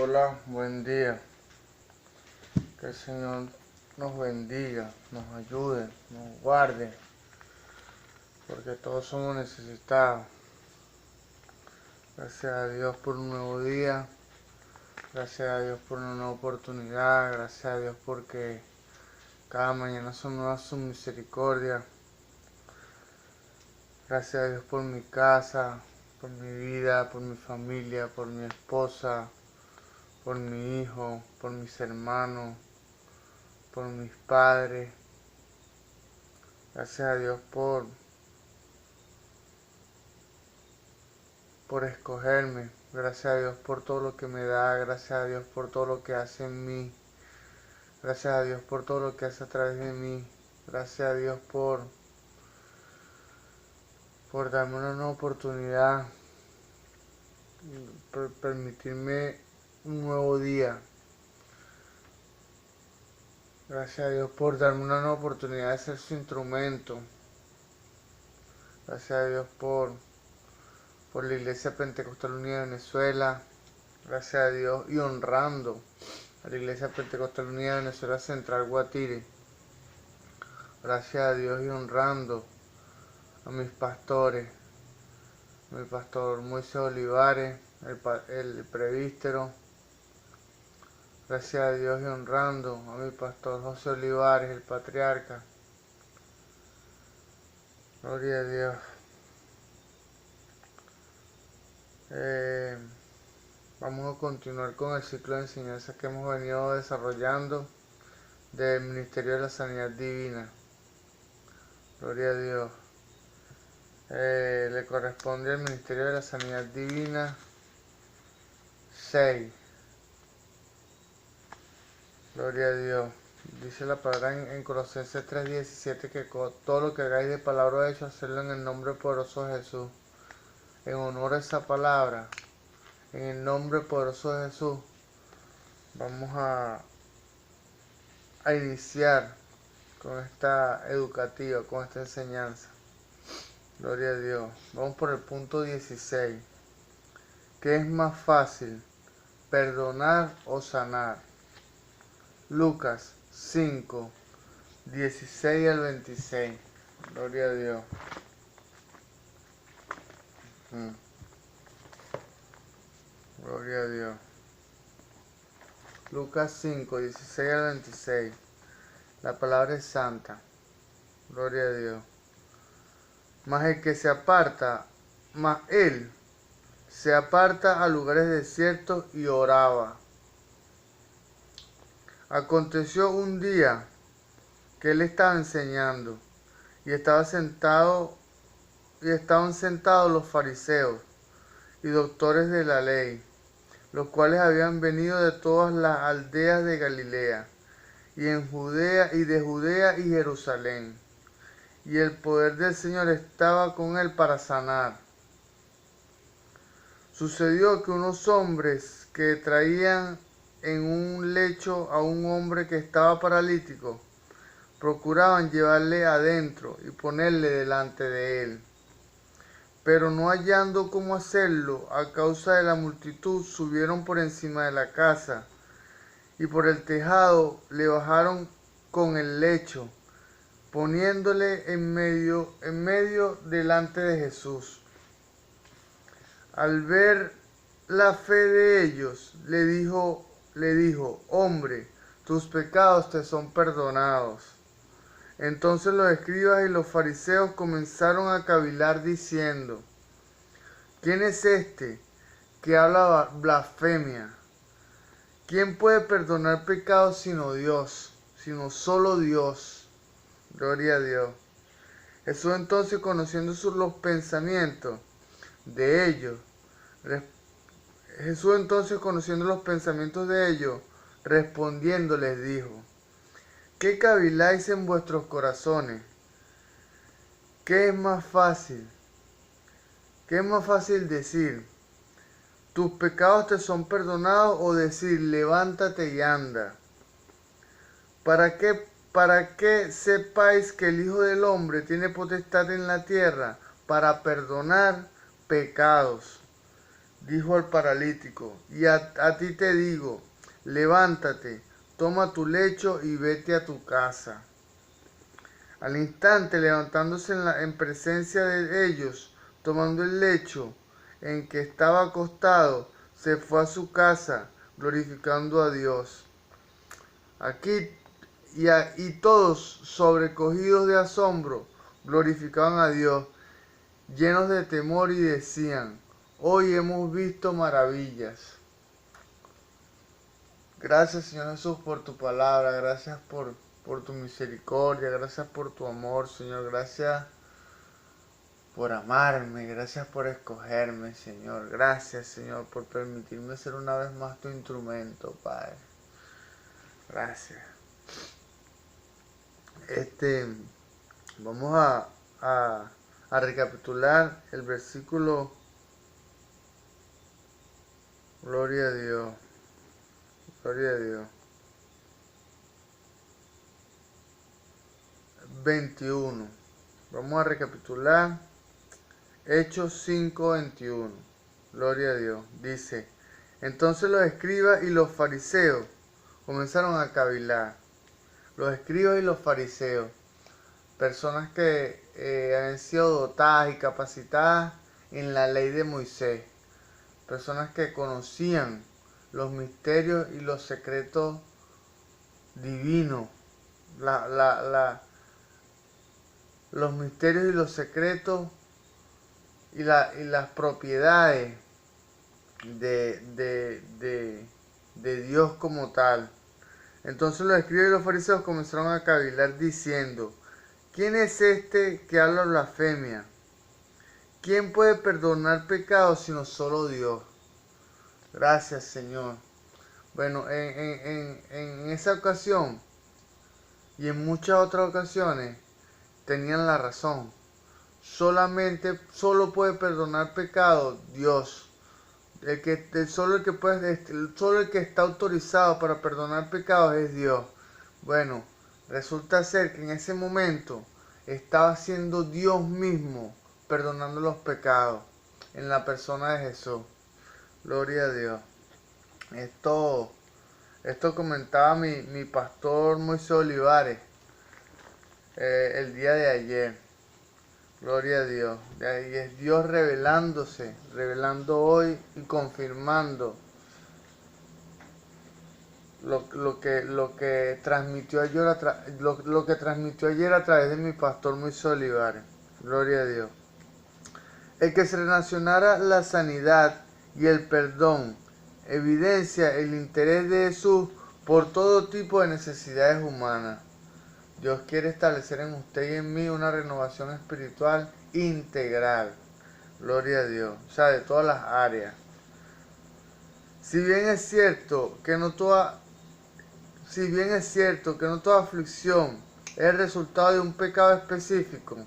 Hola, buen día. Que el Señor nos bendiga, nos ayude, nos guarde, porque todos somos necesitados. Gracias a Dios por un nuevo día, gracias a Dios por una nueva oportunidad, gracias a Dios porque cada mañana son nuevas sus misericordias. Gracias a Dios por mi casa, por mi vida, por mi familia, por mi esposa, por mi hijo, por mis hermanos, por mis padres. Gracias a Dios por escogerme. Gracias a Dios por todo lo que me da. Gracias a Dios por todo lo que hace en mí. Gracias a Dios por todo lo que hace a través de mí. Gracias a Dios por darme una nueva oportunidad, por permitirme un nuevo día. Gracias a Dios por darme una nueva oportunidad de ser su instrumento. Gracias a Dios por la Iglesia Pentecostal Unida de Venezuela. Gracias a Dios y honrando a la Iglesia Pentecostal Unida de Venezuela Central Guatire. Gracias a Dios y honrando a mis pastores, mi pastor Moisés Olivares, el presbítero. Gracias a Dios y honrando a mi pastor José Olivares, el patriarca. Gloria a Dios. Vamos a continuar con el ciclo de enseñanzas que hemos venido desarrollando del Ministerio de la Sanidad Divina. Gloria a Dios. Le corresponde al Ministerio de la Sanidad Divina 6. Gloria a Dios. Dice la palabra en Colosenses 3:17 que todo lo que hagáis de palabra o hecho, hacerlo en el nombre poderoso de Jesús. En honor a esa palabra, en el nombre poderoso de Jesús, vamos a iniciar con esta educativa, con esta enseñanza. Gloria a Dios. Vamos por el punto 16. ¿Qué es más fácil, perdonar o sanar? Lucas 5, 16 al 26. Gloria a Dios. Gloria a Dios. Lucas 5, 16 al 26. La palabra es santa. Gloria a Dios. Mas el que se aparta, mas él se aparta a lugares desiertos y oraba. Aconteció un día que él estaba enseñando y estaban sentados los fariseos y doctores de la ley, los cuales habían venido de todas las aldeas de Galilea y de Judea y Jerusalén. Y el poder del Señor estaba con él para sanar. Sucedió que unos hombres que traían en un lecho a un hombre que estaba paralítico, procuraban llevarle adentro y ponerle delante de él. Pero no hallando cómo hacerlo a causa de la multitud, subieron por encima de la casa y por el tejado le bajaron con el lecho, poniéndole en medio delante de Jesús. Al ver la fe de ellos, le dijo, hombre, tus pecados te son perdonados. Entonces los escribas y los fariseos comenzaron a cavilar diciendo, ¿quién es este que habla blasfemia? ¿Quién puede perdonar pecados sino Dios, sino solo Dios? Gloria a Dios. Jesús entonces, conociendo los pensamientos de ellos, respondiendo les dijo, ¿qué caviláis en vuestros corazones? ¿Qué es más fácil? ¿Qué es más fácil decir, tus pecados te son perdonados, o decir, levántate y anda? ¿Para qué sepáis que el Hijo del Hombre tiene potestad en la tierra para perdonar pecados? dijo al paralítico, y a ti te digo, levántate, toma tu lecho y vete a tu casa. Al instante, levantándose en presencia de ellos, tomando el lecho en que estaba acostado, se fue a su casa, glorificando a Dios. Aquí y todos, sobrecogidos de asombro, glorificaban a Dios, llenos de temor, y decían, hoy hemos visto maravillas. Gracias, Señor Jesús, por tu palabra, gracias por tu misericordia, gracias por tu amor, Señor, gracias por amarme, gracias por escogerme, Señor, gracias, Señor, por permitirme ser una vez más tu instrumento, Padre. Gracias. Vamos a recapitular el versículo. Gloria a Dios. Gloria a Dios. 21. Vamos a recapitular Hechos 5:21. Gloria a Dios. Dice, entonces los escribas y los fariseos comenzaron a cavilar. Los escribas y los fariseos, personas que habían sido dotadas y capacitadas en la ley de Moisés, personas que conocían los misterios y los secretos divinos, los misterios y los secretos y las propiedades de Dios como tal. Entonces los escribas y los fariseos comenzaron a cavilar diciendo, ¿quién es este que habla blasfemia? ¿Quién puede perdonar pecados sino solo Dios? Gracias, Señor. Bueno, en esa ocasión y en muchas otras ocasiones tenían la razón. Solo puede perdonar pecados Dios. Solo el que está autorizado para perdonar pecados es Dios. Bueno, resulta ser que en ese momento estaba siendo Dios mismo perdonando los pecados en la persona de Jesús. Gloria a Dios. Esto comentaba mi pastor Moisés Olivares el día de ayer. Gloria a Dios. Y es Dios revelando hoy y confirmando lo que transmitió ayer lo que transmitió ayer a través de mi pastor Moisés Olivares. Gloria a Dios. El que se relacionara la sanidad y el perdón evidencia el interés de Jesús por todo tipo de necesidades humanas. Dios quiere establecer en usted y en mí una renovación espiritual integral. Gloria a Dios. O sea, de todas las áreas. Si bien es cierto que no toda aflicción es el resultado de un pecado específico,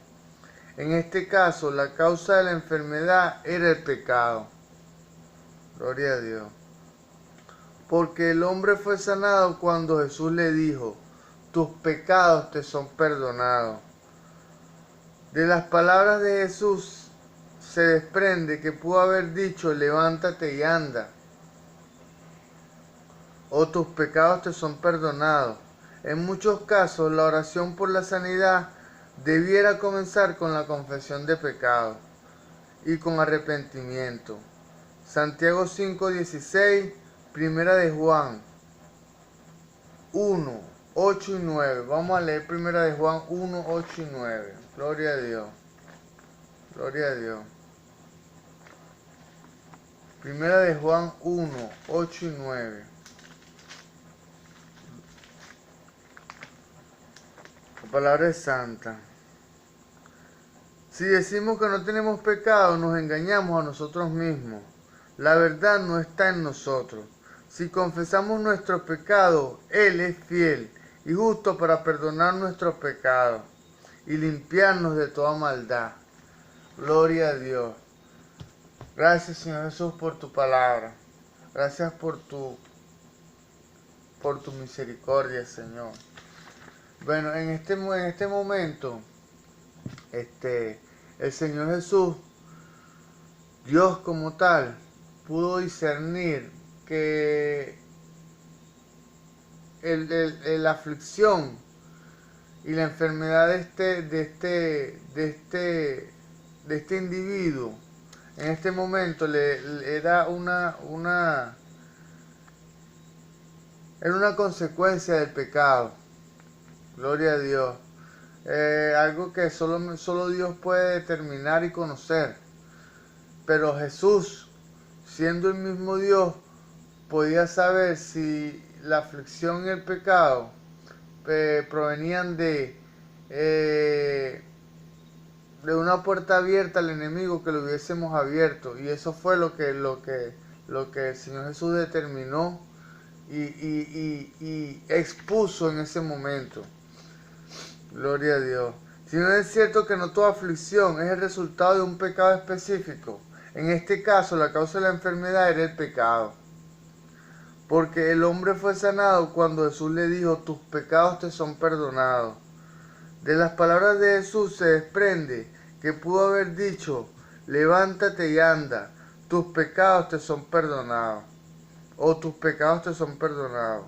en este caso la causa de la enfermedad era el pecado. Gloria a Dios. Porque el hombre fue sanado cuando Jesús le dijo, tus pecados te son perdonados. De las palabras de Jesús se desprende que pudo haber dicho, levántate y anda, o tus pecados te son perdonados. En muchos casos, la oración por la sanidad debiera comenzar con la confesión de pecados y con arrepentimiento. Santiago 5:16, Primera de Juan 1, 8 y 9. Vamos a leer Primera de Juan 1, 8 y 9. Gloria a Dios. Gloria a Dios. Primera de Juan 1, 8 y 9. La palabra es santa. Si decimos que no tenemos pecado, nos engañamos a nosotros mismos. La verdad no está en nosotros. Si confesamos nuestros pecados, Él es fiel y justo para perdonar nuestros pecados y limpiarnos de toda maldad. Gloria a Dios. Gracias, Señor Jesús, por tu palabra. Gracias por tu misericordia, Señor. Bueno, en este momento, el Señor Jesús, Dios como tal, pudo discernir que la aflicción y la enfermedad de este individuo en este momento le era era una consecuencia del pecado. Gloria a Dios. Algo que solo Dios puede determinar y conocer. Pero Jesús, siendo el mismo Dios, podía saber si la aflicción y el pecado provenían de una puerta abierta al enemigo que lo hubiésemos abierto. Y eso fue lo que el Señor Jesús determinó y expuso en ese momento. Gloria a Dios. Si no es cierto que no toda aflicción es el resultado de un pecado específico, en este caso la causa de la enfermedad era el pecado. Porque el hombre fue sanado cuando Jesús le dijo, tus pecados te son perdonados. De las palabras de Jesús se desprende que pudo haber dicho, levántate y anda, tus pecados te son perdonados. O tus pecados te son perdonados.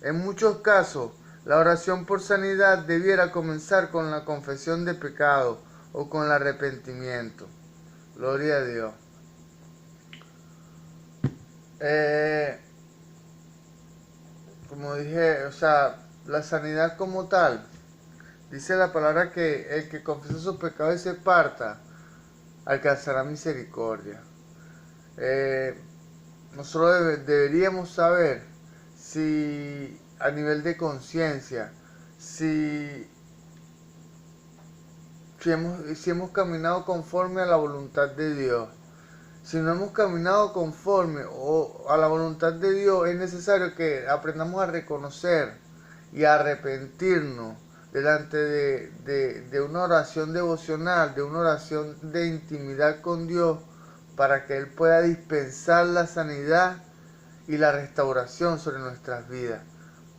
En muchos casos, la oración por sanidad debiera comenzar con la confesión de pecado o con el arrepentimiento. Gloria a Dios. Como dije, o sea, la sanidad como tal, dice la palabra que el que confiesa sus pecados y se aparta, alcanzará misericordia. Nosotros deberíamos saber si a nivel de conciencia, si hemos caminado conforme a la voluntad de Dios. Si no hemos caminado conforme a la voluntad de Dios, es necesario que aprendamos a reconocer y a arrepentirnos delante de una oración devocional, de una oración de intimidad con Dios, para que Él pueda dispensar la sanidad y la restauración sobre nuestras vidas.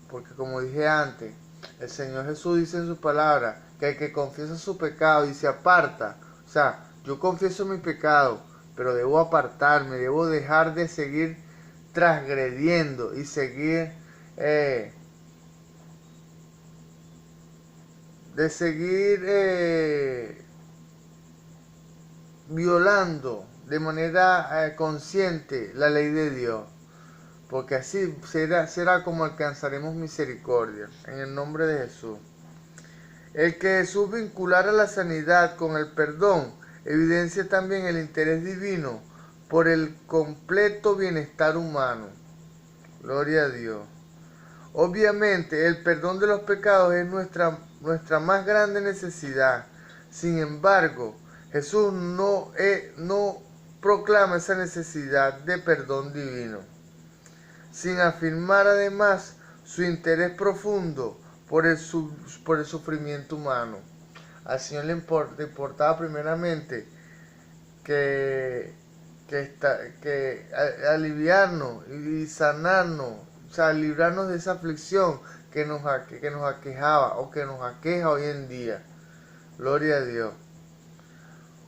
Porque como dije antes, el Señor Jesús dice en su palabra que el que confiesa su pecado y se aparta, o sea, yo confieso mi pecado, pero debo apartarme, debo dejar de seguir transgrediendo y seguir violando de manera consciente la ley de Dios, porque así será como alcanzaremos misericordia, en el nombre de Jesús. El que Jesús vinculara la sanidad con el perdón evidencia también el interés divino por el completo bienestar humano. Gloria a Dios. Obviamente, el perdón de los pecados es nuestra más grande necesidad. Sin embargo, Jesús no proclama esa necesidad de perdón divino, sin afirmar además su interés profundo por el sufrimiento humano. Al Señor le importaba primeramente que aliviarnos y sanarnos, o sea, librarnos de esa aflicción que nos aquejaba o que nos aqueja hoy en día. Gloria a Dios.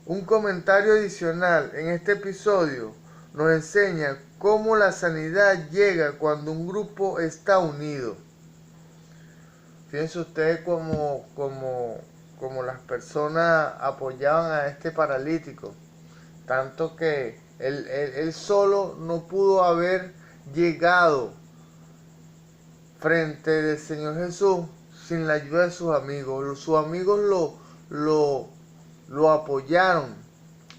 Un comentario adicional en este episodio nos enseña cómo la sanidad llega cuando un grupo está unido. Fíjense ustedes como las personas apoyaban a este paralítico, tanto que él solo no pudo haber llegado frente del Señor Jesús sin la ayuda de sus amigos. Sus amigos lo apoyaron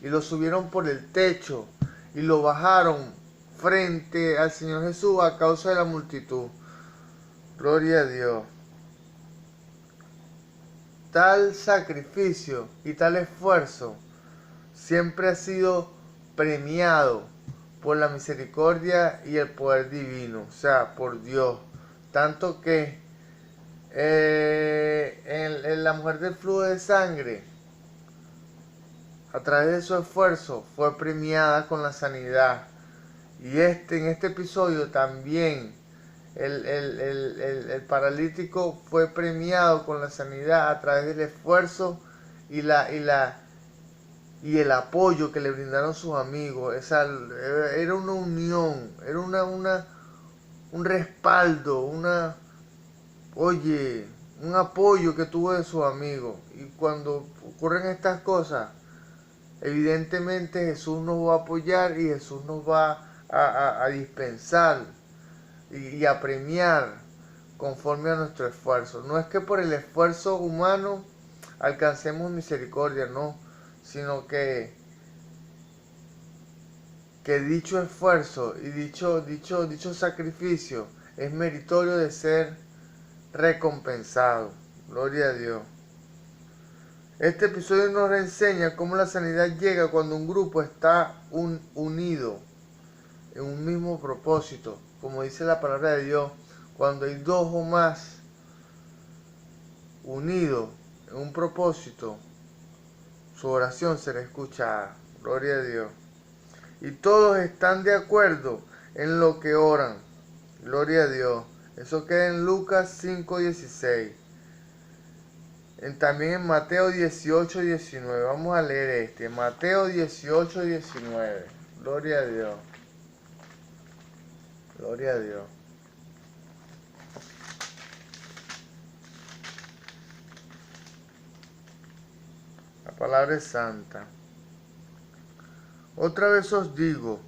y lo subieron por el techo y lo bajaron frente al Señor Jesús a causa de la multitud. Gloria a Dios. Tal sacrificio y tal esfuerzo siempre ha sido premiado por la misericordia y el poder divino, o sea, por Dios. Tanto que en la mujer del flujo de sangre, a través de su esfuerzo, fue premiada con la sanidad. Y en este episodio también el paralítico fue premiado con la sanidad a través del esfuerzo y y el apoyo que le brindaron sus amigos. Era una unión, era un respaldo, un apoyo que tuvo de sus amigos. Y cuando ocurren estas cosas, evidentemente Jesús nos va a apoyar y Jesús nos va a dispensar y a premiar conforme a nuestro esfuerzo. No es que por el esfuerzo humano alcancemos misericordia, no, sino que dicho esfuerzo y dicho sacrificio es meritorio de ser recompensado. Gloria a Dios. Este episodio nos enseña cómo la sanidad llega cuando un grupo está unido en un mismo propósito. Como dice la palabra de Dios, cuando hay dos o más unidos en un propósito, su oración será escuchada. Gloria a Dios. Y todos están de acuerdo en lo que oran. Gloria a Dios. Eso queda en Lucas 5:16. También en Mateo 18:19. Vamos a leer Mateo 18:19. Gloria a Dios. Gloria a Dios. La palabra es santa. Otra vez os digo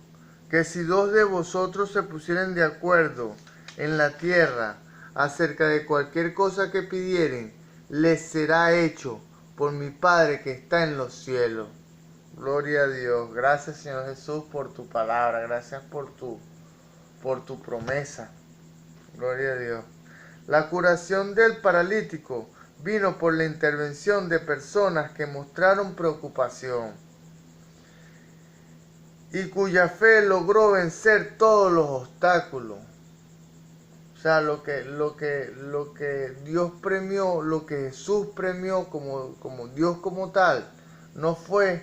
que si dos de vosotros se pusieren de acuerdo en la tierra acerca de cualquier cosa que pidieren, les será hecho por mi Padre que está en los cielos. Gloria a Dios. Gracias, Señor Jesús, por tu palabra. Gracias por tu promesa. Gloria a Dios. La curación del paralítico vino por la intervención de personas que mostraron preocupación y cuya fe logró vencer todos los obstáculos. O sea, lo que Dios premió, lo que Jesús premió como Dios como tal, no fue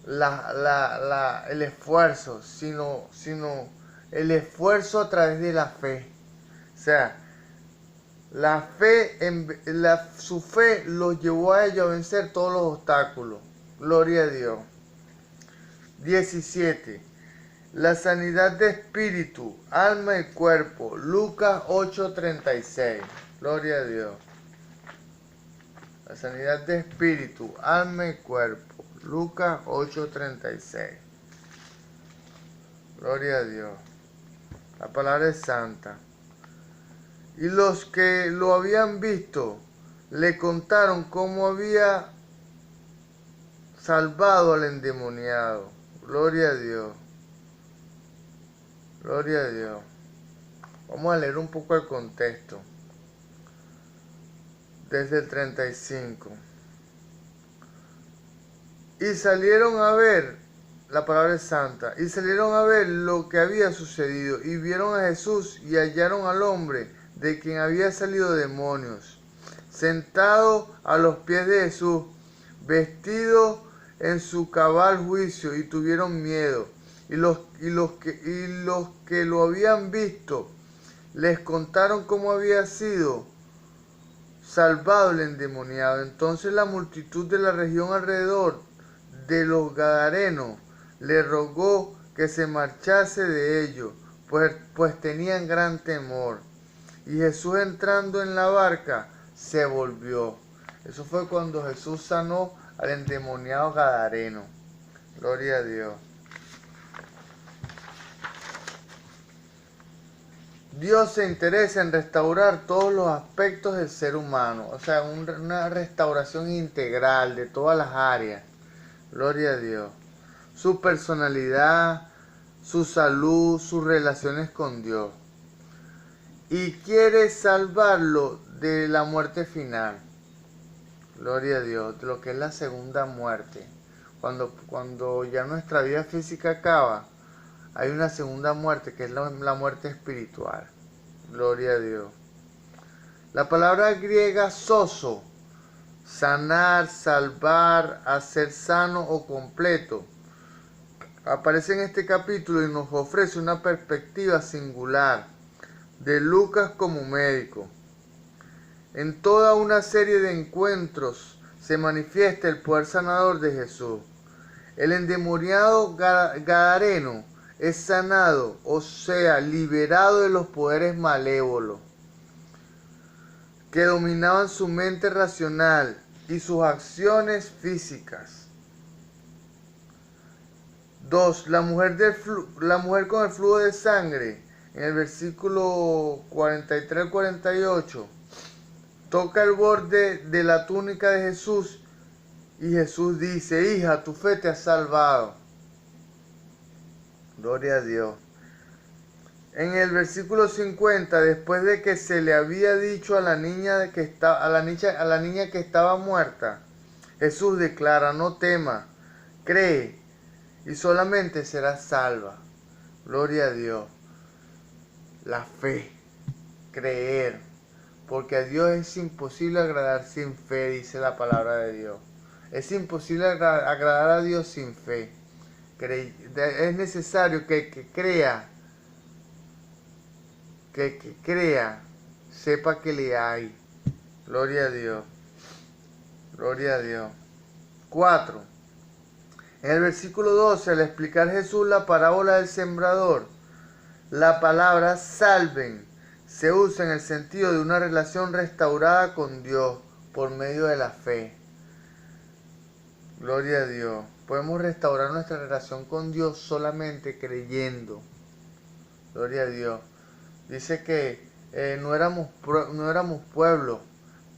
el esfuerzo, sino el esfuerzo a través de la fe. O sea, su fe los llevó a ellos a vencer todos los obstáculos. Gloria a Dios. 17. La sanidad de espíritu, alma y cuerpo. Lucas 8:36. Gloria a Dios. La sanidad de espíritu, alma y cuerpo. Lucas 8:36. Gloria a Dios. La palabra es santa. Y los que lo habían visto le contaron cómo había salvado al endemoniado. Gloria a Dios. Gloria a Dios. Vamos a leer un poco el contexto. Desde el 35. Y salieron a ver, la palabra es santa, y salieron a ver lo que había sucedido, y vieron a Jesús y hallaron al hombre de quien había salido demonios, sentado a los pies de Jesús, vestido en su cabal juicio, y tuvieron miedo. Y los que lo habían visto les contaron cómo había sido salvado el endemoniado. Entonces la multitud de la región alrededor de los Gadarenos le rogó que se marchase de ellos, pues tenían gran temor. Y Jesús, entrando en la barca, se volvió. Eso fue cuando Jesús sanó al endemoniado gadareno. Gloria a Dios. Dios se interesa en restaurar todos los aspectos del ser humano, o sea, una restauración integral de todas las áreas. Gloria a Dios. Su personalidad, su salud, sus relaciones con Dios. Y quiere salvarlo de la muerte final. Gloria a Dios, de lo que es la segunda muerte. Cuando ya nuestra vida física acaba, hay una segunda muerte, que es la muerte espiritual. Gloria a Dios. La palabra griega sozo, sanar, salvar, hacer sano o completo, aparece en este capítulo y nos ofrece una perspectiva singular de Lucas como médico. En toda una serie de encuentros se manifiesta el poder sanador de Jesús. El endemoniado gadareno es sanado, o sea, liberado de los poderes malévolos que dominaban su mente racional y sus acciones físicas. 2. La mujer con el flujo de sangre, en el versículo 43 al 48, toca el borde de la túnica de Jesús y Jesús dice: hija, tu fe te ha salvado. Gloria a Dios. En el versículo 50, después de que se le había dicho a la niña que estaba muerta, Jesús declara: no tema, cree y solamente serás salva. Gloria a Dios. La fe, creer, porque a Dios es imposible agradar sin fe, dice la palabra de Dios. Es imposible agradar a Dios sin fe. Es necesario que crea, que crea, sepa que le hay. Gloria a Dios. Gloria a Dios. 4. En el versículo 12, al explicar Jesús la parábola del sembrador, la palabra salven se usa en el sentido de una relación restaurada con Dios por medio de la fe. Gloria a Dios. Podemos restaurar nuestra relación con Dios solamente creyendo. Gloria a Dios. Dice que no éramos pueblo,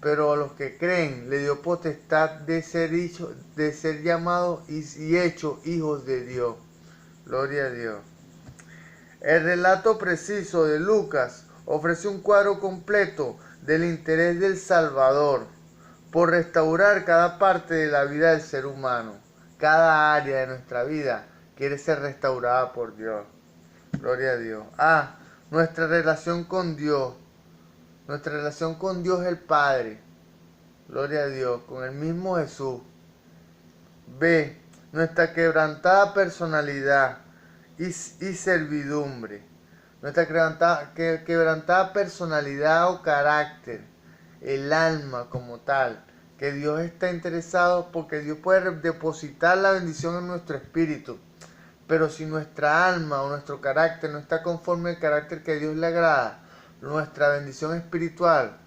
pero a los que creen le dio potestad de ser llamados y hechos hijos de Dios. Gloria a Dios. El relato preciso de Lucas ofrece un cuadro completo del interés del Salvador por restaurar cada parte de la vida del ser humano. Cada área de nuestra vida quiere ser restaurada por Dios. Gloria a Dios. Nuestra relación con Dios. Nuestra relación con Dios el Padre. Gloria a Dios. Con el mismo Jesús. B. Nuestra quebrantada personalidad y servidumbre. Nuestra quebrantada personalidad o carácter. El alma como tal. Que Dios está interesado, porque Dios puede depositar la bendición en nuestro espíritu. Pero si nuestra alma o nuestro carácter no está conforme al carácter que a Dios le agrada, nuestra bendición espiritual,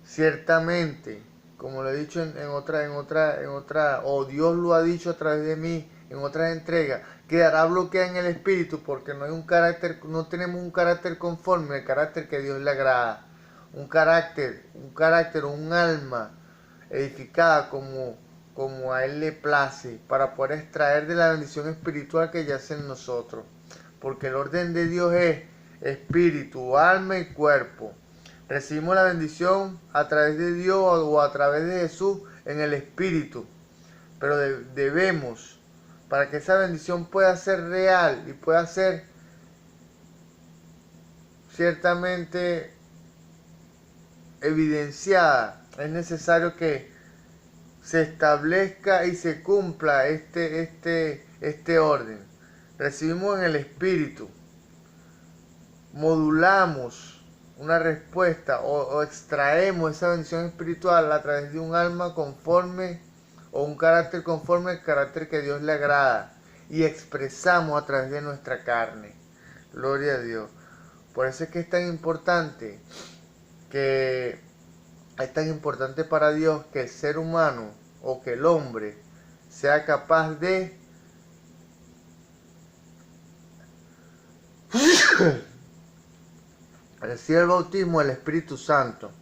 ciertamente, como lo he dicho en otra, o Dios lo ha dicho a través de mí en otras entregas, quedará bloqueada en el espíritu, porque no tenemos un carácter conforme al carácter que a Dios le agrada. Un carácter o un alma edificada como a Él le place, para poder extraer de la bendición espiritual que yace en nosotros. Porque el orden de Dios es espíritu, alma y cuerpo. Recibimos la bendición a través de Dios o a través de Jesús en el espíritu. Pero debemos, para que esa bendición pueda ser real y pueda ser ciertamente evidenciada, es necesario que se establezca y se cumpla este orden. Recibimos en el espíritu, modulamos una respuesta o extraemos esa bendición espiritual a través de un alma conforme o un carácter conforme al carácter que Dios le agrada, y expresamos a través de nuestra carne. Gloria a Dios. Por eso es que es tan importante para Dios que el ser humano o que el hombre sea capaz de recibir el bautismo del Espíritu Santo.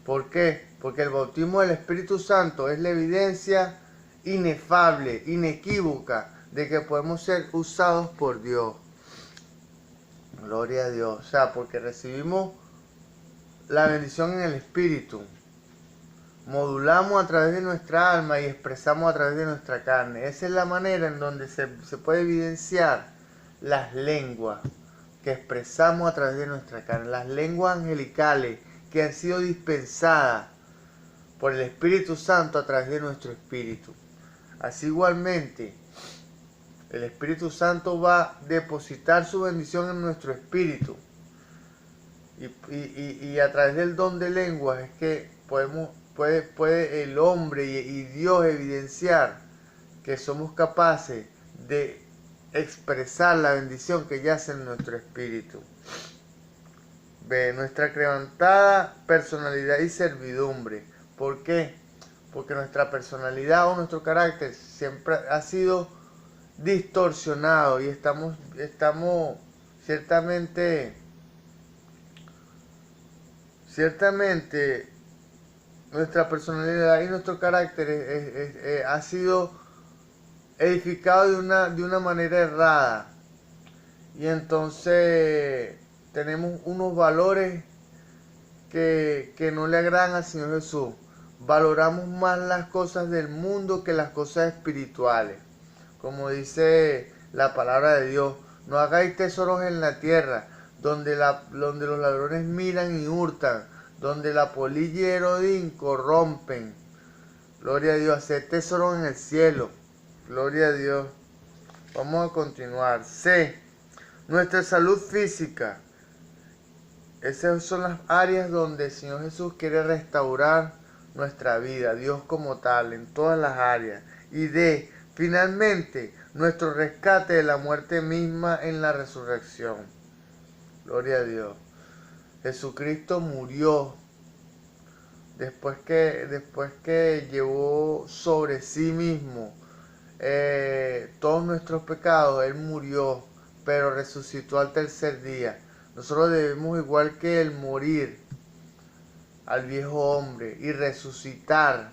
¿Por qué? Porque el bautismo del Espíritu Santo es la evidencia inefable, inequívoca de que podemos ser usados por Dios. Gloria a Dios. O sea, porque recibimos la bendición en el Espíritu, modulamos a través de nuestra alma y expresamos a través de nuestra carne. Esa es la manera en donde se puede evidenciar las lenguas que expresamos a través de nuestra carne, las lenguas angelicales que han sido dispensadas por el Espíritu Santo a través de nuestro espíritu. Así igualmente, el Espíritu Santo va a depositar su bendición en nuestro espíritu. Y a través del don de lenguas es que podemos puede el hombre y Dios evidenciar que somos capaces de expresar la bendición que yace en nuestro espíritu. Ve, nuestra quebrantada personalidad y servidumbre. ¿Por qué? Porque nuestra personalidad o nuestro carácter siempre ha sido distorsionado y estamos ciertamente nuestra personalidad y nuestro carácter ha sido edificado de una manera errada, y entonces tenemos unos valores que no le agradan al Señor Jesús. Valoramos más las cosas del mundo que las cosas espirituales. Como dice la palabra de Dios, no hagáis tesoros en la tierra, donde los ladrones miran y hurtan, donde la polilla y el orín corrompen. Gloria a Dios, hacer tesoros en el cielo. Gloria a Dios. Vamos a continuar. C. Nuestra salud física. Esas son las áreas donde el Señor Jesús quiere restaurar nuestra vida, Dios como tal, en todas las áreas. Y D. Finalmente, nuestro rescate de la muerte misma en la resurrección. Gloria a Dios. Jesucristo murió después que llevó sobre sí mismo todos nuestros pecados. Él murió, pero resucitó al tercer día. Nosotros debemos, igual que Él, morir al viejo hombre y resucitar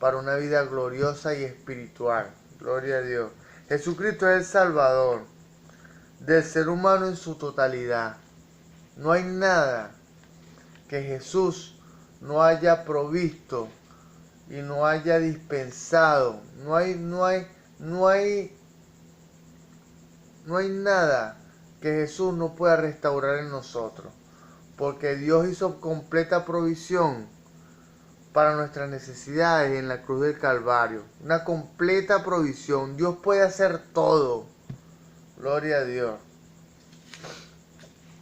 para una vida gloriosa y espiritual. Gloria a Dios. Jesucristo es el Salvador del ser humano en su totalidad. No hay nada que Jesús no haya provisto y no haya dispensado. No hay nada que Jesús no pueda restaurar en nosotros, porque Dios hizo completa provisión para nuestras necesidades en la cruz del Calvario. Una completa provisión. Dios puede hacer todo. Gloria a Dios.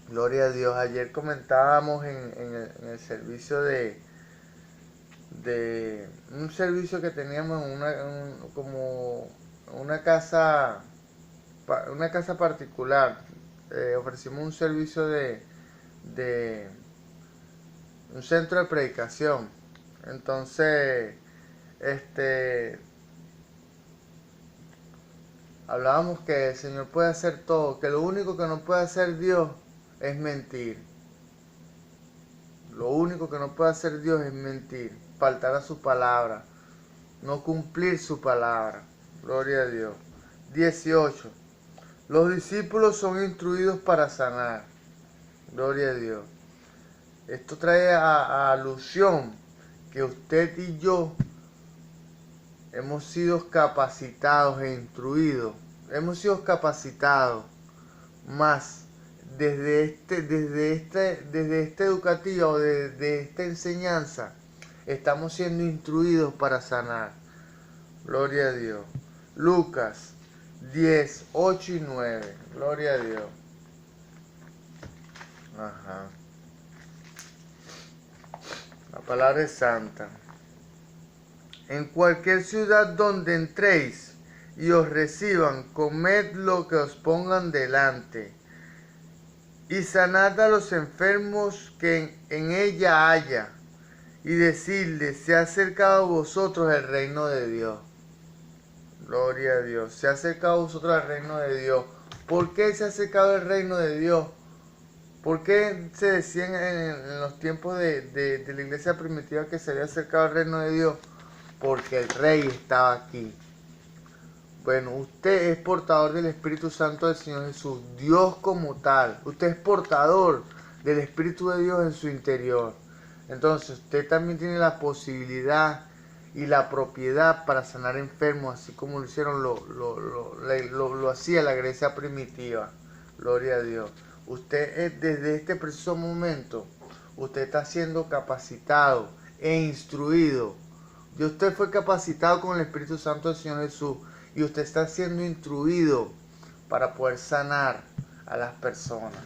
Gloria a Dios. Ayer comentábamos en el servicio de un servicio que teníamos en una casa particular. Ofrecimos un servicio de un centro de predicación. Entonces, hablábamos que el Señor puede hacer todo, que lo único que no puede hacer Dios es mentir. Lo único que no puede hacer Dios es mentir, faltar a su palabra, no cumplir su palabra. Gloria a Dios. 18. Los discípulos son instruidos para sanar. Gloria a Dios. Esto trae a alusión que usted y yo hemos sido capacitados e instruidos. Hemos sido capacitados más desde esta educativa o desde esta enseñanza. Estamos siendo instruidos para sanar. Gloria a Dios. Lucas 10, 8 y 9. Gloria a Dios. Ajá. La palabra es santa. En cualquier ciudad donde entréis y os reciban, comed lo que os pongan delante, y sanad a los enfermos que en ella haya, y decidles, se ha acercado a vosotros el reino de Dios. Gloria a Dios. Se ha acercado a vosotros el reino de Dios. ¿Por qué se ha acercado el reino de Dios? ¿Por qué se decían en los tiempos de la iglesia primitiva que se había acercado el reino de Dios? Porque el rey estaba aquí. Bueno, usted es portador del Espíritu Santo del Señor Jesús, Dios como tal. Usted es portador del Espíritu de Dios en su interior. Entonces usted también tiene la posibilidad y la propiedad para sanar enfermos, así como lo hicieron, lo hacía la iglesia primitiva. Gloria a Dios. Usted desde este preciso momento, usted está siendo capacitado e instruido. Y usted fue capacitado con el Espíritu Santo del Señor Jesús, y usted está siendo instruido para poder sanar a las personas.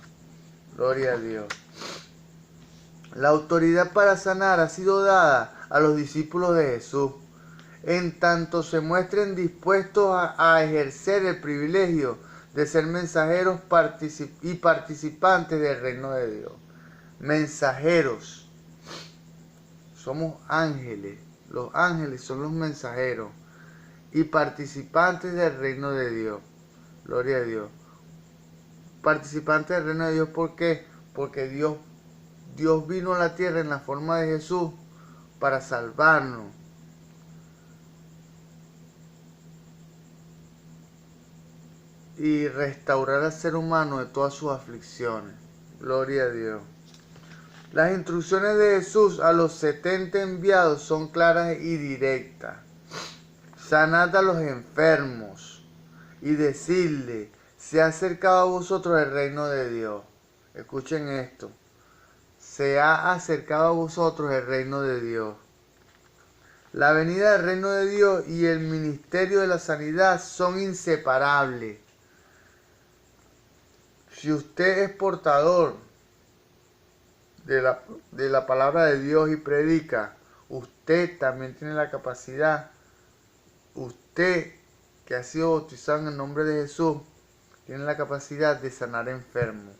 Gloria a Dios. La autoridad para sanar ha sido dada a los discípulos de Jesús, en tanto se muestren dispuestos a ejercer el privilegio de ser mensajeros y participantes del reino de Dios. Mensajeros. Somos ángeles. Los ángeles son los mensajeros y participantes del reino de Dios. Gloria a Dios. Participantes del reino de Dios, ¿por qué? Porque Dios vino a la tierra en la forma de Jesús para salvarnos. Y restaurar al ser humano de todas sus aflicciones. Gloria a Dios. Las instrucciones de Jesús a los 70 enviados son claras y directas. Sanad a los enfermos y decidle, se ha acercado a vosotros el reino de Dios. Escuchen esto. Se ha acercado a vosotros el reino de Dios. La venida del reino de Dios y el ministerio de la sanidad son inseparables. Si usted es portador de la palabra de Dios y predica, usted también tiene la capacidad, usted que ha sido bautizado en el nombre de Jesús, tiene la capacidad de sanar enfermos.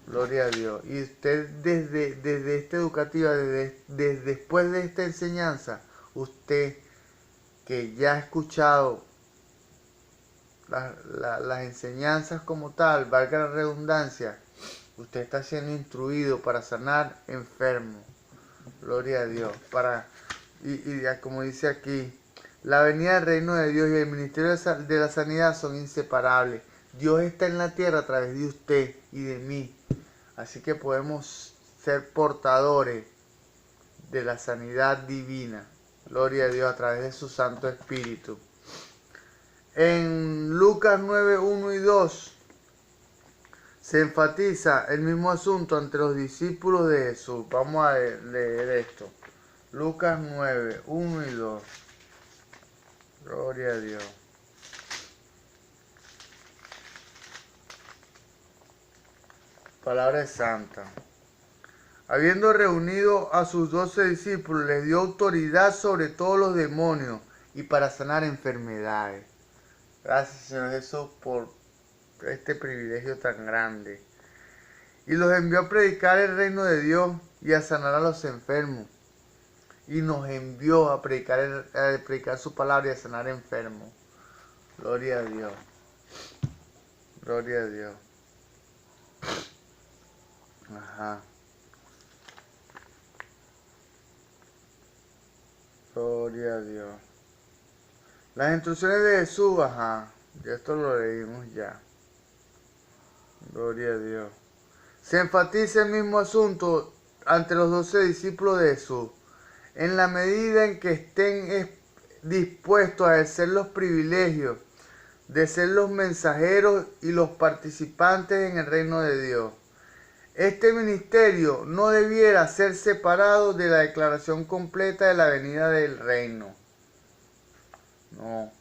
Gloria a Dios. Y usted desde esta educativa, desde después de esta enseñanza, usted que ya ha escuchado las enseñanzas como tal, valga la redundancia, usted está siendo instruido para sanar enfermos. Gloria a Dios. Y como dice aquí, la venida del reino de Dios y el ministerio de la sanidad son inseparables. Dios está en la tierra a través de usted y de mí. Así que podemos ser portadores de la sanidad divina. Gloria a Dios a través de su Santo Espíritu. En Lucas 9, 1 y 2 se enfatiza el mismo asunto entre los discípulos de Jesús. Vamos a leer esto. Lucas 9, 1 y 2. Gloria a Dios. Palabra santa. Habiendo reunido a sus 12 discípulos, les dio autoridad sobre todos los demonios y para sanar enfermedades. Gracias, Señor Jesús, por este privilegio tan grande. Y los envió a predicar el reino de Dios y a sanar a los enfermos. Y nos envió a predicar su palabra y a sanar enfermos. Gloria a Dios. Gloria a Dios. Ajá. Gloria a Dios. Las instrucciones de Jesús, ajá. Ya esto lo leímos ya. Gloria a Dios. Se enfatiza el mismo asunto ante los 12 discípulos de Jesús. En la medida en que estén dispuestos a ejercer los privilegios de ser los mensajeros y los participantes en el reino de Dios. Este ministerio no debiera ser separado de la declaración completa de la venida del reino. No.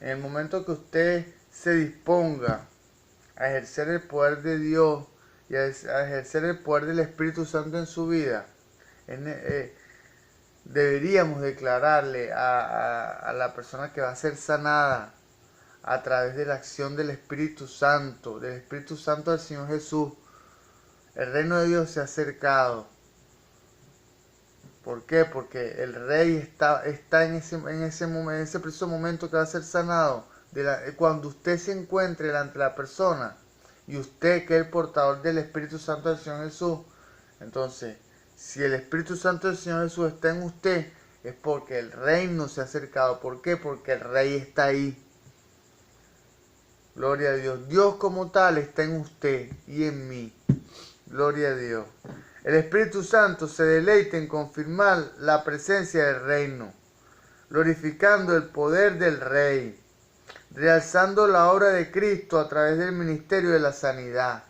En el momento que usted se disponga a ejercer el poder de Dios y a ejercer el poder del Espíritu Santo en su vida, deberíamos declararle a la persona que va a ser sanada a través de la acción del Espíritu Santo del Señor Jesús. El reino de Dios se ha acercado. ¿Por qué? Porque el Rey está en ese preciso momento que va a ser sanado. Cuando usted se encuentre delante de la persona y usted que es el portador del Espíritu Santo del Señor Jesús, entonces, si el Espíritu Santo del Señor Jesús está en usted, es porque el reino se ha acercado. ¿Por qué? Porque el Rey está ahí. Gloria a Dios. Dios como tal está en usted y en mí. Gloria a Dios. El Espíritu Santo se deleita en confirmar la presencia del reino, glorificando el poder del Rey, realzando la obra de Cristo a través del ministerio de la sanidad.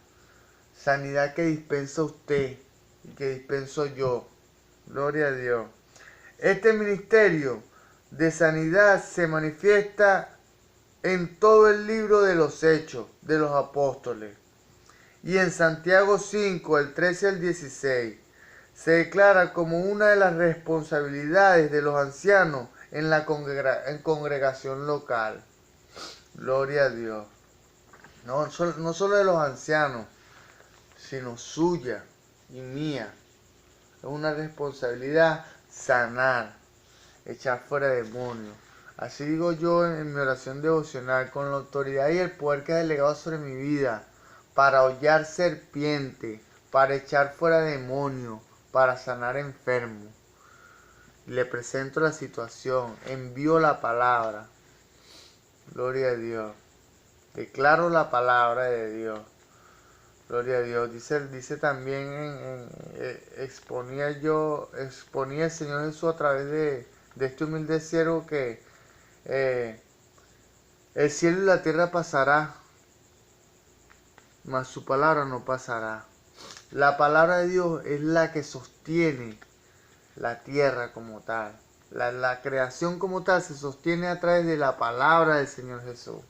Sanidad que dispensa usted y que dispenso yo. Gloria a Dios. Este ministerio de sanidad se manifiesta en todo el libro de los Hechos de los Apóstoles. Y en Santiago 5, el 13 al 16, Se declara como una de las responsabilidades de los ancianos en la congregación local. Gloria a Dios. No solo de los ancianos, sino suya y mía. Es una responsabilidad sanar, echar fuera demonios. Así digo yo en mi oración devocional, con la autoridad y el poder que ha delegado sobre mi vida, para hollar serpiente, para echar fuera demonios, para sanar enfermos. Le presento la situación, envío la palabra. Gloria a Dios. Declaro la palabra de Dios. Gloria a Dios. Dice también, exponía el Señor Jesús a través de este humilde siervo que el cielo y la tierra pasará, mas su palabra no pasará. La palabra de Dios es la que sostiene la tierra como tal. La creación como tal se sostiene a través de la palabra del Señor Jesús.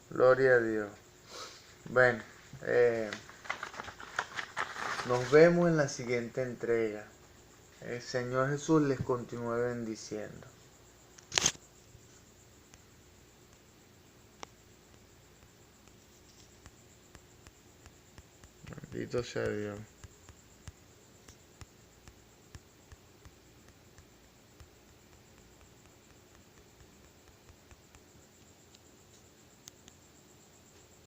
Gloria a Dios. Bueno, nos vemos en la siguiente entrega. El Señor Jesús les continúe bendiciendo. Bendito sea Dios.